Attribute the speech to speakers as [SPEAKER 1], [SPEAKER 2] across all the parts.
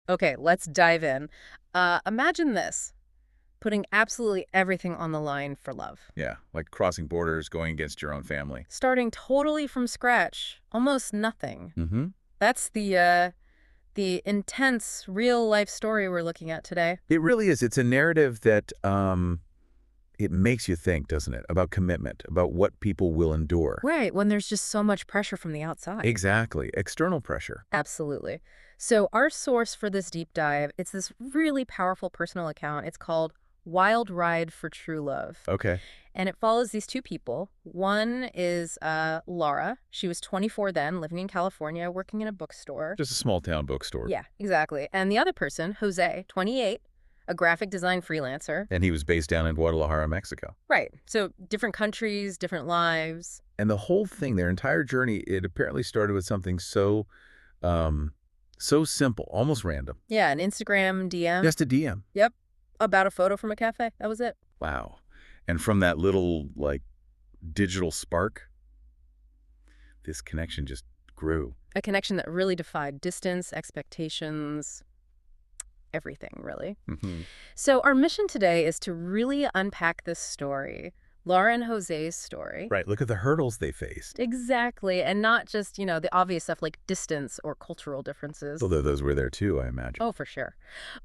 [SPEAKER 1] Okay, let's dive in. Imagine this, putting absolutely everything on the line for love.
[SPEAKER 2] Yeah, like crossing borders, going against your own family.
[SPEAKER 1] Starting totally from scratch, almost nothing.
[SPEAKER 2] Mm-hmm.
[SPEAKER 1] That's the intense real life story we're looking at today.
[SPEAKER 2] It really is. It's a narrative that it makes you think, doesn't it? About commitment, about what people will endure.
[SPEAKER 1] Right, when there's just so much pressure from the outside.
[SPEAKER 2] Exactly. External pressure.
[SPEAKER 1] Absolutely. So our source for this deep dive, it's this really powerful personal account. It's called Wild Ride for True Love.
[SPEAKER 2] Okay.
[SPEAKER 1] And it follows these two people. One is Laura. She was 24 then, living in California, working in a bookstore.
[SPEAKER 2] Just a small town bookstore.
[SPEAKER 1] Yeah, exactly. And the other person, Jose, 28, a graphic design freelancer.
[SPEAKER 2] And he was based down in Guadalajara, Mexico.
[SPEAKER 1] Right. So different countries, different lives.
[SPEAKER 2] And the whole thing, their entire journey, it apparently started with something so simple, almost random.
[SPEAKER 1] Yeah, an Instagram DM.
[SPEAKER 2] Just a DM.
[SPEAKER 1] Yep. About a photo from a cafe. That was it.
[SPEAKER 2] Wow. And from that little, like, digital spark, this connection just grew.
[SPEAKER 1] A connection that really defied distance, expectations, everything, really.
[SPEAKER 2] Mm-hmm.
[SPEAKER 1] So our mission today is to really unpack this story, Laura and Jose's story.
[SPEAKER 2] Right. Look at the hurdles they faced.
[SPEAKER 1] Exactly. And not just, the obvious stuff like distance or cultural differences.
[SPEAKER 2] Although those were there too, I imagine.
[SPEAKER 1] Oh, for sure.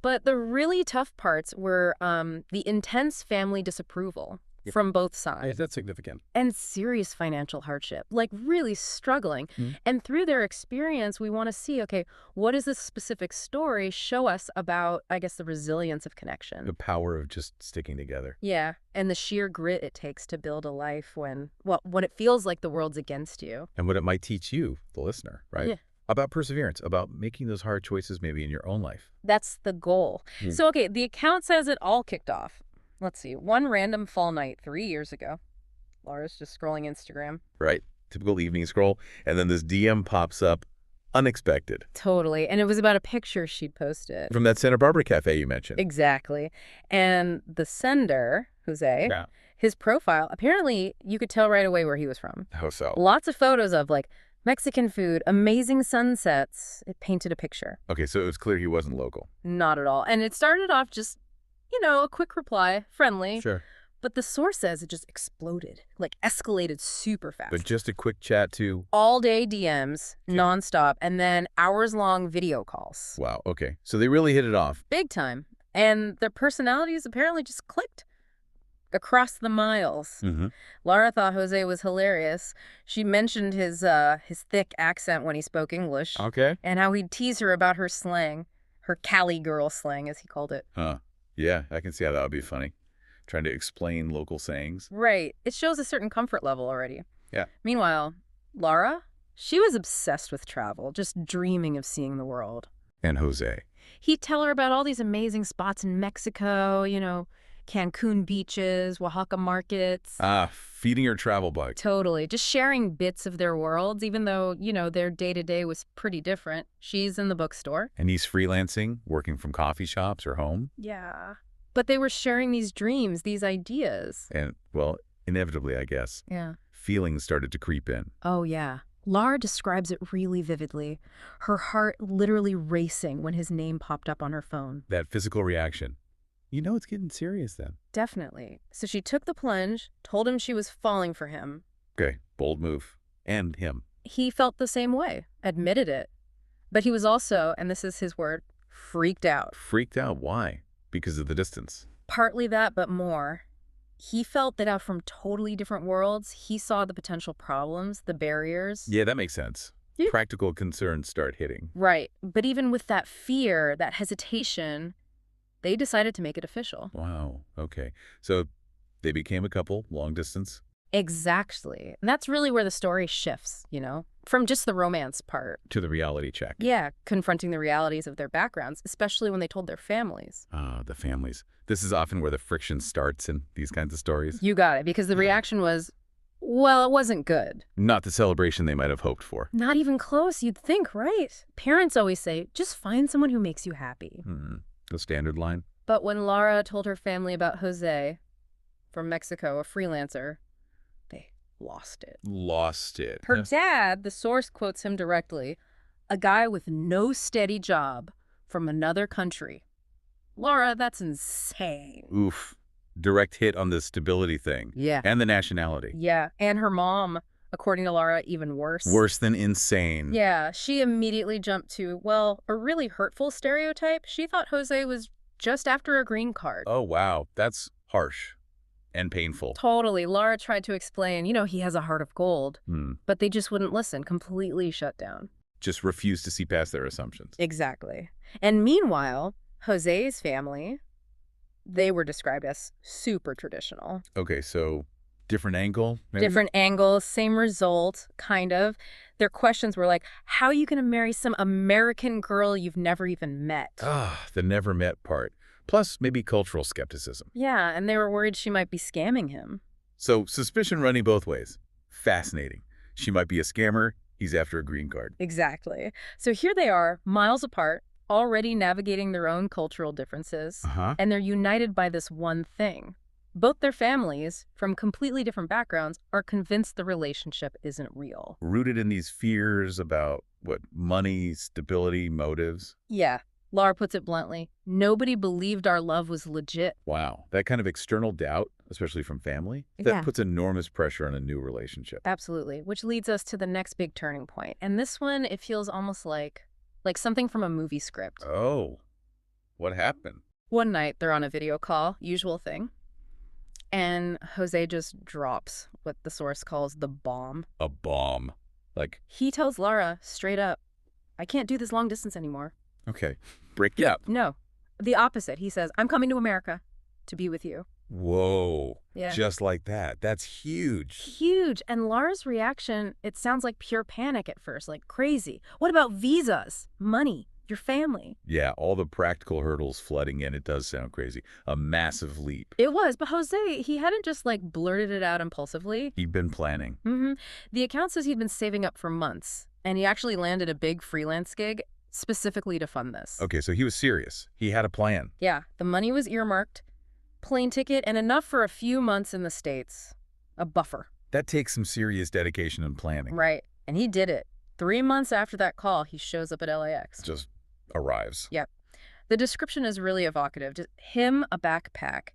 [SPEAKER 1] But the really tough parts were the intense family disapproval.
[SPEAKER 3] Yep.
[SPEAKER 1] From both sides.
[SPEAKER 3] That's significant.
[SPEAKER 1] And serious financial hardship, like really struggling.
[SPEAKER 2] Mm-hmm.
[SPEAKER 1] And through their experience, we want to see, okay, what does this specific story show us about, I guess, the resilience of connection?
[SPEAKER 2] The power of just sticking together.
[SPEAKER 1] Yeah, and the sheer grit it takes to build a life when it feels like the world's against you.
[SPEAKER 2] And what it might teach you, the listener, right?
[SPEAKER 1] Yeah.
[SPEAKER 2] About perseverance, about making those hard choices maybe in your own life.
[SPEAKER 1] That's the goal.
[SPEAKER 2] Hmm.
[SPEAKER 1] So, okay, the account says it all kicked off. Let's see, one random fall night 3 years ago. Laura's just scrolling Instagram.
[SPEAKER 2] Right. Typical evening scroll. And then this DM pops up unexpected.
[SPEAKER 1] Totally. And it was about a picture she'd posted.
[SPEAKER 2] From that Santa Barbara cafe you mentioned.
[SPEAKER 1] Exactly. And the sender, Jose,
[SPEAKER 3] Yeah.
[SPEAKER 1] his profile, apparently you could tell right away where he was from.
[SPEAKER 2] How so?
[SPEAKER 1] Lots of photos of like Mexican food, amazing sunsets. It painted a picture.
[SPEAKER 2] Okay, so it was clear he wasn't local.
[SPEAKER 1] Not at all. And it started off just, a quick reply, friendly.
[SPEAKER 3] Sure.
[SPEAKER 1] But the source says it just exploded, like escalated super fast.
[SPEAKER 2] But just a quick chat to...
[SPEAKER 1] All day DMs,
[SPEAKER 2] Yeah.
[SPEAKER 1] nonstop, and then hours-long video calls.
[SPEAKER 2] Wow, okay. So they really hit it off.
[SPEAKER 1] Big time. And their personalities apparently just clicked across the miles.
[SPEAKER 2] Mm-hmm.
[SPEAKER 1] Laura thought Jose was hilarious. She mentioned his thick accent when he spoke English.
[SPEAKER 2] Okay.
[SPEAKER 1] And how he'd tease her about her slang, her Cali girl slang, as he called it.
[SPEAKER 2] Huh. Yeah, I can see how that would be funny. Trying to explain local sayings.
[SPEAKER 1] Right. It shows a certain comfort level already.
[SPEAKER 2] Yeah.
[SPEAKER 1] Meanwhile, Laura, she was obsessed with travel, just dreaming of seeing the world.
[SPEAKER 2] And Jose.
[SPEAKER 1] He'd tell her about all these amazing spots in Mexico, Cancun beaches, Oaxaca markets.
[SPEAKER 2] Feeding her travel bug.
[SPEAKER 1] Totally. Just sharing bits of their worlds, even though, their day-to-day was pretty different. She's in the bookstore.
[SPEAKER 2] And he's freelancing, working from coffee shops or home.
[SPEAKER 1] Yeah. But they were sharing these dreams, these ideas.
[SPEAKER 2] And, well, inevitably, I guess,
[SPEAKER 1] Yeah.
[SPEAKER 2] feelings started to creep in.
[SPEAKER 1] Oh, yeah. Laura describes it really vividly. Her heart literally racing when his name popped up on her phone.
[SPEAKER 2] That physical reaction. You know it's getting serious then.
[SPEAKER 1] Definitely. So she took the plunge, told him she was falling for him.
[SPEAKER 2] Okay, bold move. And him.
[SPEAKER 1] He felt the same way, admitted it. But he was also, and this is his word, freaked out.
[SPEAKER 2] Freaked out. Why? Because of the distance.
[SPEAKER 1] Partly that, but more. He felt that out from totally different worlds, he saw the potential problems, the barriers.
[SPEAKER 2] Yeah, that makes sense.
[SPEAKER 1] Yeah.
[SPEAKER 2] Practical concerns start hitting.
[SPEAKER 1] Right. But even with that fear, that hesitation, they decided to make it official.
[SPEAKER 2] Wow. Okay. So they became a couple, long distance.
[SPEAKER 1] Exactly. And that's really where the story shifts, from just the romance part.
[SPEAKER 2] To the reality check.
[SPEAKER 1] Yeah, confronting the realities of their backgrounds, especially when they told their families.
[SPEAKER 2] The families. This is often where the friction starts in these kinds of stories.
[SPEAKER 1] You got it, because the reaction was, well, it wasn't good.
[SPEAKER 2] Not the celebration they might have hoped for.
[SPEAKER 1] Not even close, you'd think, right? Parents always say, just find someone who makes you happy.
[SPEAKER 2] The standard line.
[SPEAKER 1] But when Laura told her family about Jose from Mexico, a freelancer, they lost it.
[SPEAKER 2] Lost it.
[SPEAKER 1] Her dad, the source quotes him directly, a guy with no steady job, from another country. Laura, that's insane.
[SPEAKER 2] Oof. Direct hit on the stability thing.
[SPEAKER 1] Yeah.
[SPEAKER 2] And the nationality.
[SPEAKER 1] Yeah, and her mom, according to Laura, even worse.
[SPEAKER 2] Worse than insane.
[SPEAKER 1] Yeah, she immediately jumped to, well, a really hurtful stereotype. She thought Jose was just after a green card.
[SPEAKER 2] Oh, wow. That's harsh and painful.
[SPEAKER 1] Totally. Laura tried to explain, he has a heart of gold, but they just wouldn't listen, completely shut down.
[SPEAKER 2] Just refuse to see past their assumptions.
[SPEAKER 1] Exactly. And meanwhile, Jose's family, they were described as super traditional.
[SPEAKER 2] Okay, so different angle, maybe?
[SPEAKER 1] Different angles, same result, kind of. Their questions were like, how are you going to marry some American girl you've never even met?
[SPEAKER 2] Ah, the never met part. Plus, maybe cultural skepticism.
[SPEAKER 1] Yeah, and they were worried she might be scamming him.
[SPEAKER 2] So, suspicion running both ways. Fascinating. She might be a scammer. He's after a green card.
[SPEAKER 1] Exactly. So here they are, miles apart, already navigating their own cultural differences, and they're united by this one thing. Both their families, from completely different backgrounds, are convinced the relationship isn't real.
[SPEAKER 2] Rooted in these fears about, money, stability, motives?
[SPEAKER 1] Yeah. Laura puts it bluntly, nobody believed our love was legit.
[SPEAKER 2] Wow. That kind of external doubt, especially from family,
[SPEAKER 1] Yeah.
[SPEAKER 2] that puts enormous pressure on a new relationship.
[SPEAKER 1] Absolutely. Which leads us to the next big turning point. And this one, it feels almost like something from a movie script.
[SPEAKER 2] Oh. What happened?
[SPEAKER 1] One night, they're on a video call, usual thing. And Jose just drops what the source calls the bomb.
[SPEAKER 2] A bomb.
[SPEAKER 1] He tells Laura straight up, I can't do this long distance anymore.
[SPEAKER 2] Okay. Break it up.
[SPEAKER 1] No, the opposite. He says, I'm coming to America to be with you.
[SPEAKER 2] Whoa.
[SPEAKER 1] Yeah.
[SPEAKER 2] Just like that. That's huge.
[SPEAKER 1] Huge. And Laura's reaction, it sounds like pure panic at first, like crazy. What about visas, money, your family?
[SPEAKER 2] Yeah, all the practical hurdles flooding in. It does sound crazy. A massive leap.
[SPEAKER 1] It was, but Jose, he hadn't just blurted it out impulsively.
[SPEAKER 2] He'd been planning.
[SPEAKER 1] The account says he'd been saving up for months, and he actually landed a big freelance gig specifically to fund this.
[SPEAKER 2] Okay, so he was serious. He had a plan.
[SPEAKER 1] Yeah, the money was earmarked, plane ticket, and enough for a few months in the States. A buffer.
[SPEAKER 2] That takes some serious dedication and planning.
[SPEAKER 1] Right, and he did it. 3 months after that call, he shows up at LAX.
[SPEAKER 2] Just arrives.
[SPEAKER 1] Yep. The description is really evocative. Just him, a backpack,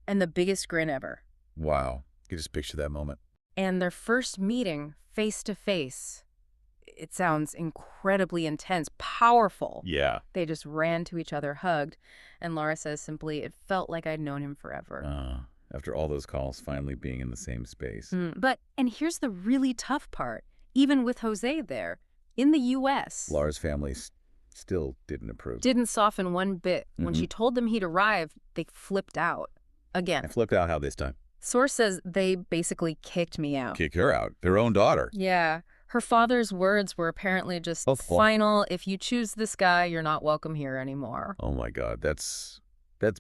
[SPEAKER 1] and the biggest grin ever.
[SPEAKER 2] Wow. You just picture that moment.
[SPEAKER 1] And their first meeting, face to face. It sounds incredibly intense, powerful.
[SPEAKER 2] Yeah.
[SPEAKER 1] They just ran to each other, hugged, and Laura says simply, it felt like I'd known him forever.
[SPEAKER 2] After all those calls finally being in the same space.
[SPEAKER 1] And here's the really tough part. Even with Jose there, in the U.S.,
[SPEAKER 2] Laura's family still didn't approve.
[SPEAKER 1] Didn't soften one bit. When she told them he'd arrived, they flipped out. Again.
[SPEAKER 2] And flipped out how this time?
[SPEAKER 1] Source says they basically kicked me out.
[SPEAKER 2] Kick her out. Their own daughter.
[SPEAKER 1] Yeah. Her father's words were apparently just final. If you choose this guy, you're not welcome here anymore.
[SPEAKER 2] Oh my God, that's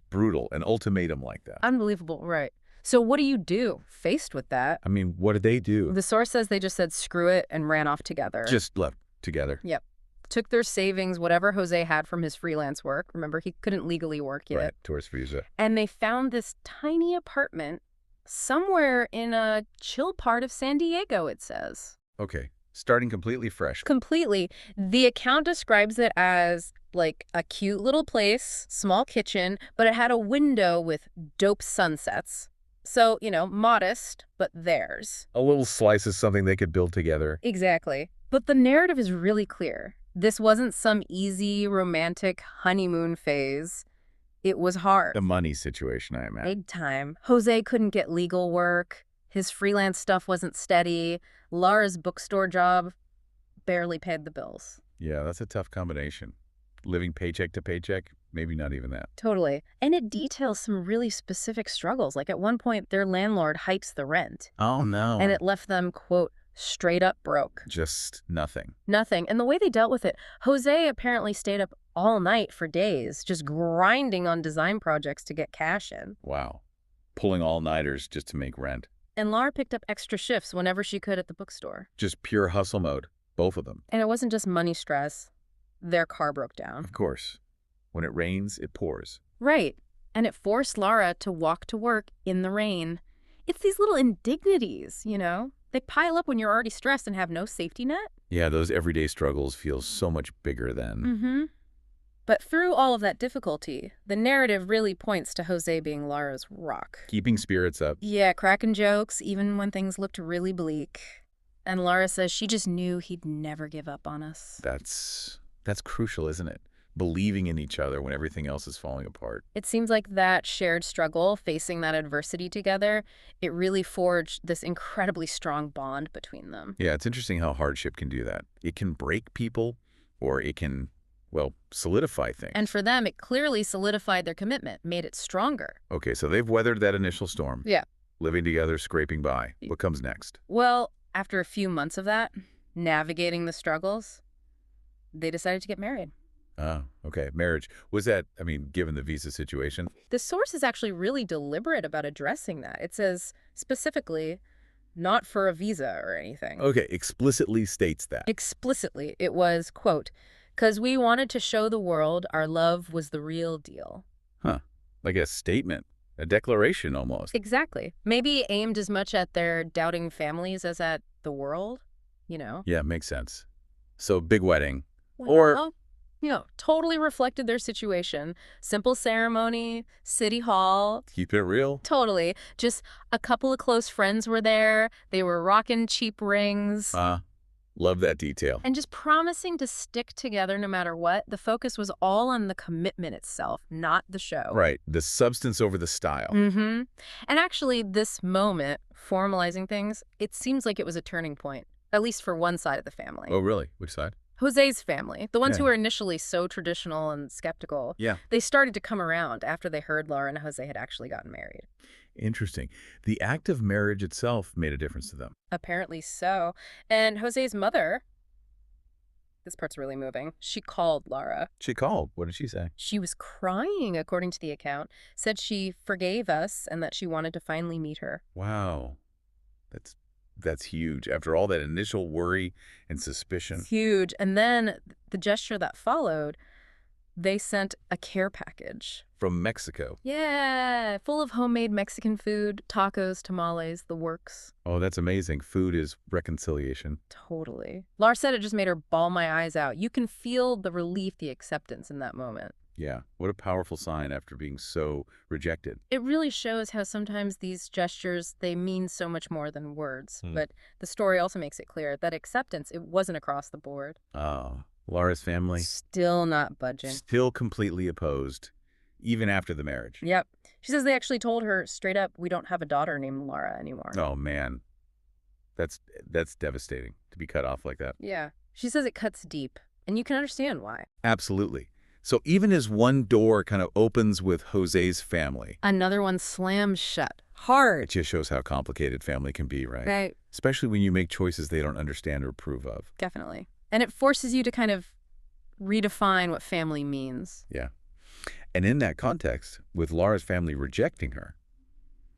[SPEAKER 2] brutal. An ultimatum like that.
[SPEAKER 1] Unbelievable, right. So what do you do faced with that?
[SPEAKER 2] I mean, what did they do?
[SPEAKER 1] The source says they just said screw it and ran off together.
[SPEAKER 2] Just left together.
[SPEAKER 1] Yep. Took their savings, whatever Jose had from his freelance work. Remember, he couldn't legally work yet.
[SPEAKER 2] Right, tourist visa.
[SPEAKER 1] And they found this tiny apartment somewhere in a chill part of San Diego, it says.
[SPEAKER 2] Okay. Starting completely fresh.
[SPEAKER 1] Completely. The account describes it as a cute little place, small kitchen, but it had a window with dope sunsets. So, modest, but theirs.
[SPEAKER 2] A little slice of something they could build together.
[SPEAKER 1] Exactly. But the narrative is really clear. This wasn't some easy, romantic honeymoon phase. It was hard.
[SPEAKER 2] The money situation, I imagine.
[SPEAKER 1] Big time. Jose couldn't get legal work. His freelance stuff wasn't steady. Laura's bookstore job barely paid the bills.
[SPEAKER 2] Yeah, that's a tough combination. Living paycheck to paycheck, maybe not even that.
[SPEAKER 1] Totally. And it details some really specific struggles. At one point, their landlord hikes the rent.
[SPEAKER 2] Oh, no.
[SPEAKER 1] And it left them, quote, straight up broke.
[SPEAKER 2] Just nothing.
[SPEAKER 1] Nothing. And the way they dealt with it, Jose apparently stayed up all night for days, just grinding on design projects to get cash in.
[SPEAKER 2] Wow. Pulling all-nighters just to make rent.
[SPEAKER 1] And Laura picked up extra shifts whenever she could at the bookstore.
[SPEAKER 2] Just pure hustle mode, both of them.
[SPEAKER 1] And it wasn't just money stress. Their car broke down.
[SPEAKER 2] Of course. When it rains, it pours.
[SPEAKER 1] Right. And it forced Laura to walk to work in the rain. It's these little indignities, They pile up when you're already stressed and have no safety net.
[SPEAKER 2] Yeah, those everyday struggles feel so much bigger than...
[SPEAKER 1] But through all of that difficulty, the narrative really points to Jose being Lara's rock.
[SPEAKER 2] Keeping spirits up.
[SPEAKER 1] Yeah, cracking jokes, even when things looked really bleak. And Lara says she just knew he'd never give up on us.
[SPEAKER 2] That's crucial, isn't it? Believing in each other when everything else is falling apart.
[SPEAKER 1] It seems like that shared struggle, facing that adversity together, it really forged this incredibly strong bond between them.
[SPEAKER 2] Yeah, it's interesting how hardship can do that. It can break people, or it can, well, solidify things.
[SPEAKER 1] And for them, it clearly solidified their commitment, made it stronger.
[SPEAKER 2] Okay, so they've weathered that initial storm.
[SPEAKER 1] Yeah.
[SPEAKER 2] Living together, scraping by. What comes next?
[SPEAKER 1] Well, after a few months of that, navigating the struggles, they decided to get married.
[SPEAKER 2] Ah, okay. Marriage. Was that, given the visa situation?
[SPEAKER 1] The source is actually really deliberate about addressing that. It says specifically, not for a visa or anything.
[SPEAKER 2] Okay, explicitly states that.
[SPEAKER 1] Explicitly, it was, quote, "'cause we wanted to show the world our love was the real deal."
[SPEAKER 2] Huh. Like a statement, a declaration almost.
[SPEAKER 1] Exactly. Maybe aimed as much at their doubting families as at the world,
[SPEAKER 2] Yeah, makes sense. So, big wedding.
[SPEAKER 1] Well, totally reflected their situation. Simple ceremony, city hall.
[SPEAKER 2] Keep it real.
[SPEAKER 1] Totally. Just a couple of close friends were there. They were rocking cheap rings.
[SPEAKER 2] Love that detail.
[SPEAKER 1] And just promising to stick together no matter what. The focus was all on the commitment itself, not the show.
[SPEAKER 2] Right. The substance over the style.
[SPEAKER 1] Mm-hmm. And actually, this moment, formalizing things, it seems like it was a turning point, at least for one side of the family.
[SPEAKER 2] Oh, really? Which side?
[SPEAKER 1] Jose's family, the ones who were initially so traditional and skeptical.
[SPEAKER 2] Yeah.
[SPEAKER 1] They started to come around after they heard Laura and Jose had actually gotten married.
[SPEAKER 2] Interesting. The act of marriage itself made a difference to them.
[SPEAKER 1] Apparently so. And Jose's mother, this part's really moving, she called Laura.
[SPEAKER 2] She called. What did she say?
[SPEAKER 1] She was crying, according to the account, said she forgave us and that she wanted to finally meet her.
[SPEAKER 2] Wow. That's huge. After all that initial worry and suspicion.
[SPEAKER 1] It's huge. And then the gesture that followed, they sent a care package.
[SPEAKER 2] From Mexico.
[SPEAKER 1] Yeah, full of homemade Mexican food, tacos, tamales, the works.
[SPEAKER 2] Oh, that's amazing. Food is reconciliation.
[SPEAKER 1] Totally. Lars said it just made her bawl my eyes out. You can feel the relief, the acceptance in that moment.
[SPEAKER 2] Yeah, what a powerful sign after being so rejected.
[SPEAKER 1] It really shows how sometimes these gestures, they mean so much more than words. But the story also makes it clear that acceptance, it wasn't across the board.
[SPEAKER 2] Oh, Laura's family?
[SPEAKER 1] Still not budging.
[SPEAKER 2] Still completely opposed, even after the marriage.
[SPEAKER 1] Yep. She says they actually told her straight up, we don't have a daughter named Laura anymore.
[SPEAKER 2] Oh, man. That's devastating to be cut off like that.
[SPEAKER 1] Yeah. She says it cuts deep, and you can understand why.
[SPEAKER 2] Absolutely. So even as one door kind of opens with Jose's family,
[SPEAKER 1] another one slams shut. Hard.
[SPEAKER 2] It just shows how complicated family can be, right?
[SPEAKER 1] Right.
[SPEAKER 2] Especially when you make choices they don't understand or approve of.
[SPEAKER 1] Definitely. And it forces you to kind of redefine what family means.
[SPEAKER 2] Yeah. And in that context, with Laura's family rejecting her,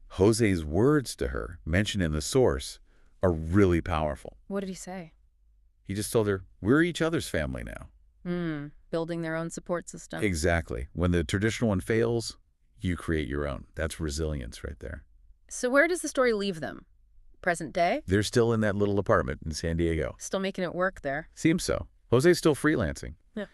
[SPEAKER 2] Jose's words to her, mentioned in the source, are really powerful.
[SPEAKER 1] What did he say?
[SPEAKER 2] He just told her, we're each other's family now.
[SPEAKER 1] Building their own support system.
[SPEAKER 2] Exactly. When the traditional one fails, you create your own. That's resilience right there.
[SPEAKER 1] So where does the story leave them? Present day?
[SPEAKER 2] They're still in that little apartment in San Diego.
[SPEAKER 1] Still making it work there.
[SPEAKER 2] Seems so. Jose's still freelancing.
[SPEAKER 1] Yeah.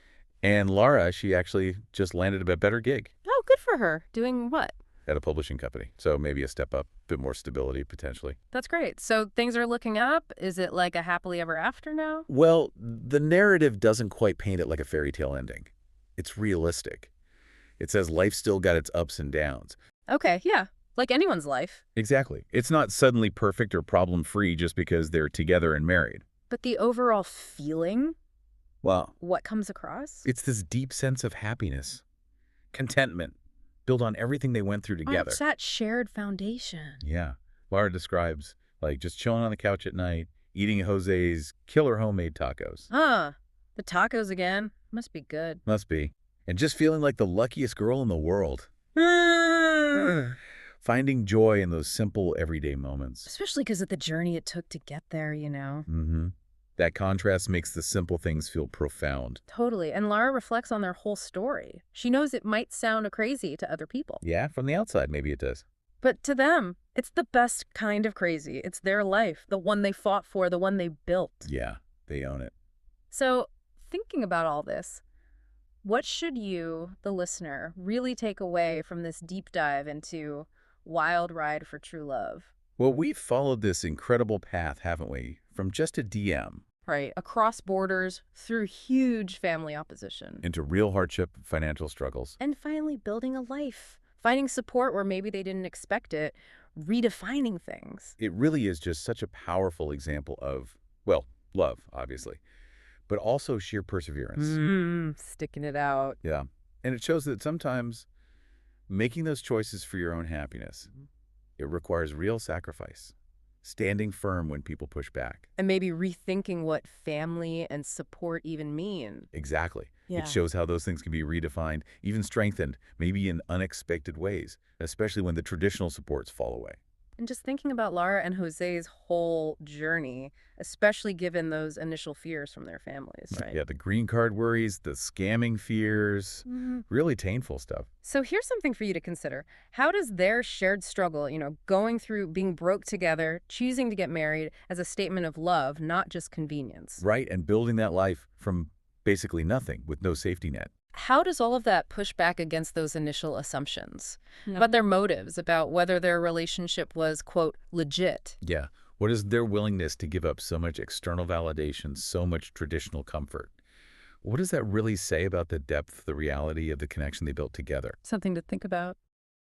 [SPEAKER 2] And Laura, she actually just landed a better gig.
[SPEAKER 1] Oh, good for her. Doing what?
[SPEAKER 2] At a publishing company. So maybe a step up, a bit more stability potentially.
[SPEAKER 1] That's great. So things are looking up? Is it like a happily ever after now?
[SPEAKER 2] Well, the narrative doesn't quite paint it like a fairy tale ending. It's realistic. It says life still got its ups and downs.
[SPEAKER 1] Okay, yeah. Like anyone's life.
[SPEAKER 2] Exactly. It's not suddenly perfect or problem-free just because they're together and married.
[SPEAKER 1] But the overall feeling?
[SPEAKER 2] Well,
[SPEAKER 1] what comes across?
[SPEAKER 2] It's this deep sense of happiness, contentment, built on everything they went through together.
[SPEAKER 1] It's that shared foundation.
[SPEAKER 2] Yeah. Laura describes, like, just chilling on the couch at night, eating Jose's killer homemade tacos.
[SPEAKER 1] The tacos again. Must be good.
[SPEAKER 2] Must be. And just feeling like the luckiest girl in the world. Finding joy in those simple, everyday moments.
[SPEAKER 1] Especially because of the journey it took to get there,
[SPEAKER 2] Mm-hmm. That contrast makes the simple things feel profound.
[SPEAKER 1] Totally. And Lara reflects on their whole story. She knows it might sound crazy to other people.
[SPEAKER 2] Yeah, from the outside, maybe it does.
[SPEAKER 1] But to them, it's the best kind of crazy. It's their life, the one they fought for, the one they built.
[SPEAKER 2] Yeah, they own it.
[SPEAKER 1] So, thinking about all this, What should you, the listener, really take away from this deep dive into Wild Ride for True Love?
[SPEAKER 2] Well, we've followed this incredible path, haven't we? From just a DM
[SPEAKER 1] Right, across borders, through huge family opposition.
[SPEAKER 2] into real hardship, financial struggles.
[SPEAKER 1] And finally, building a life, finding support where maybe they didn't expect it, redefining things.
[SPEAKER 2] It really is just such a powerful example of, well, love, obviously, but also sheer perseverance.
[SPEAKER 1] Sticking it out.
[SPEAKER 2] Yeah. And it shows that sometimes making those choices for your own happiness, it requires real sacrifice, standing firm when people push back.
[SPEAKER 1] And maybe rethinking what family and support even mean.
[SPEAKER 2] Exactly.
[SPEAKER 1] Yeah.
[SPEAKER 2] It shows how those things can be redefined, even strengthened, maybe in unexpected ways, especially when the traditional supports fall away.
[SPEAKER 1] And just thinking about Lara and Jose's whole journey, especially given those initial fears from their families, right?
[SPEAKER 2] Yeah, the green card worries, the scamming fears, really painful stuff.
[SPEAKER 1] So here's something for you to consider. How does their shared struggle, going through being broke together, choosing to get married as a statement of love, not just convenience?
[SPEAKER 2] Right, and building that life from basically nothing with no safety net.
[SPEAKER 1] How does all of that push back against those initial assumptions about their motives, about whether their relationship was, quote, legit?
[SPEAKER 2] Yeah, what is their willingness to give up so much external validation, so much traditional comfort? What does that really say about the depth, the reality of the connection they built together?
[SPEAKER 1] Something to think about.